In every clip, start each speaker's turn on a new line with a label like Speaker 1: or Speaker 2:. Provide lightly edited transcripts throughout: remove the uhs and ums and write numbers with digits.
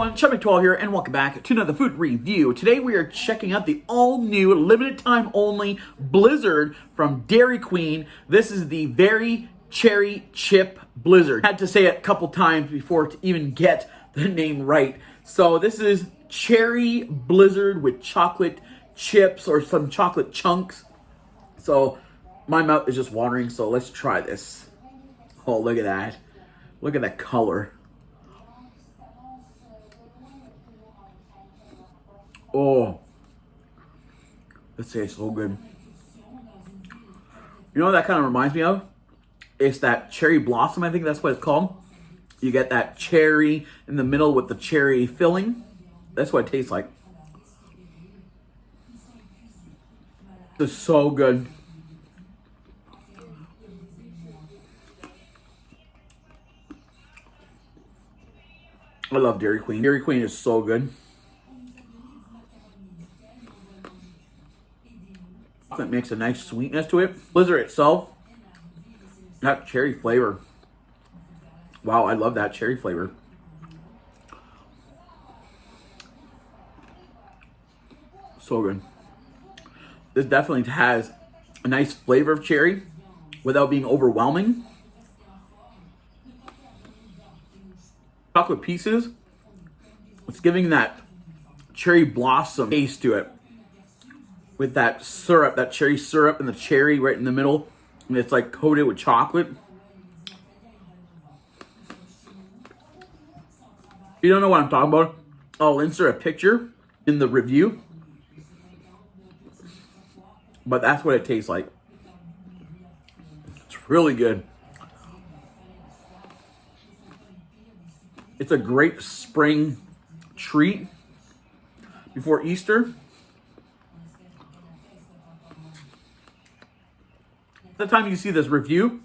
Speaker 1: everyone, Munchpak here, and welcome back to another food review. Today we are checking out the all-new, limited-time only Blizzard from Dairy Queen. This is the Very Cherry Chip Blizzard. Had to say it a couple times before to even get the name right. So this is Cherry Blizzard with chocolate chips or some chocolate chunks. So my mouth is just watering, so let's try this. Oh, look at that. Look at that color. Oh, this tastes so good. You know what that kind of reminds me of? It's that cherry blossom, I think that's what it's called. You get that cherry in the middle with the cherry filling. That's what it tastes like. It's so good. I love Dairy Queen. Dairy Queen is so good. It makes a nice sweetness to it. Blizzard itself, that cherry flavor. Wow, I love that cherry flavor. So good. This definitely has a nice flavor of cherry without being overwhelming. Chocolate pieces, it's giving that cherry blossom taste to it. With that syrup, that cherry syrup and the cherry right in the middle. And it's like coated with chocolate. If you don't know what I'm talking about, I'll insert a picture in the review. But that's what it tastes like. It's really good. It's a great spring treat before Easter. The time you see this review,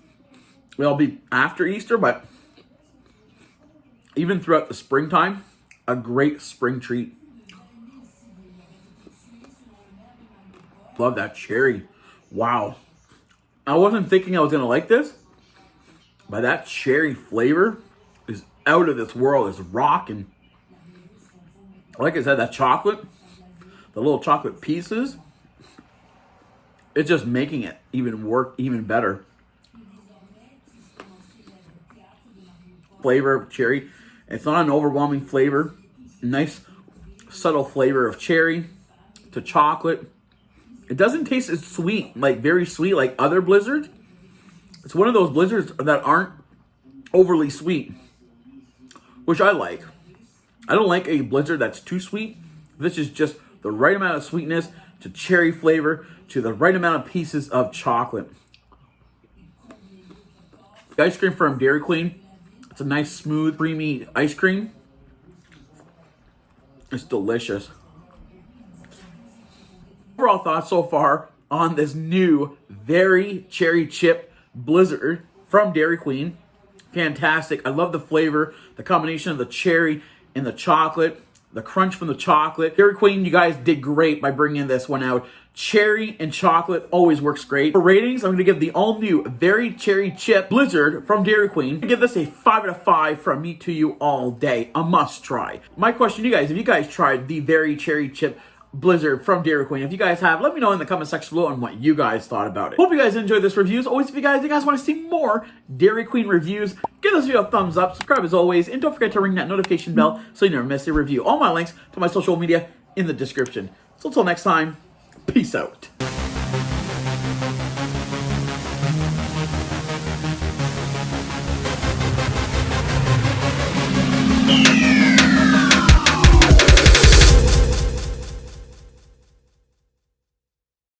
Speaker 1: it'll be after Easter, but even throughout the springtime, a great spring treat. Love that cherry. Wow. I wasn't thinking I was going to like this, but that cherry flavor is out of this world. It's rocking. Like I said, that chocolate, the little chocolate pieces, it's just making it even work even better. Flavor of cherry. It's not an overwhelming flavor. Nice subtle flavor of cherry to chocolate. It doesn't taste as sweet, like very sweet like other blizzards. It's one of those blizzards that aren't overly sweet, which I like. I don't like a blizzard that's too sweet. This is just the right amount of sweetness to cherry flavor to the right amount of pieces of chocolate. The ice cream from Dairy Queen, it's a nice smooth creamy ice cream. It's delicious. Overall thoughts so far on this new Very Cherry Chip Blizzard from Dairy Queen. Fantastic. I love the flavor, the combination of the cherry and the chocolate, the crunch from the chocolate. Dairy Queen, you guys did great by bringing this one out. Cherry and chocolate always works great. For ratings, I'm going to give the all-new Very Cherry Chip Blizzard from Dairy Queen. I'm going to give this a 5 out of 5 from me to you all day. A must try. My question to you guys, have you guys tried the Very Cherry Chip Blizzard from Dairy Queen? If you guys have, let me know in the comment section below on what you guys thought about it. Hope you guys enjoyed this review. As always, if you guys want to see more Dairy Queen reviews, give this video a thumbs up, subscribe as always, and don't forget to ring that notification bell so you never miss a review. All my links to my social media in the description. So until next time, peace out.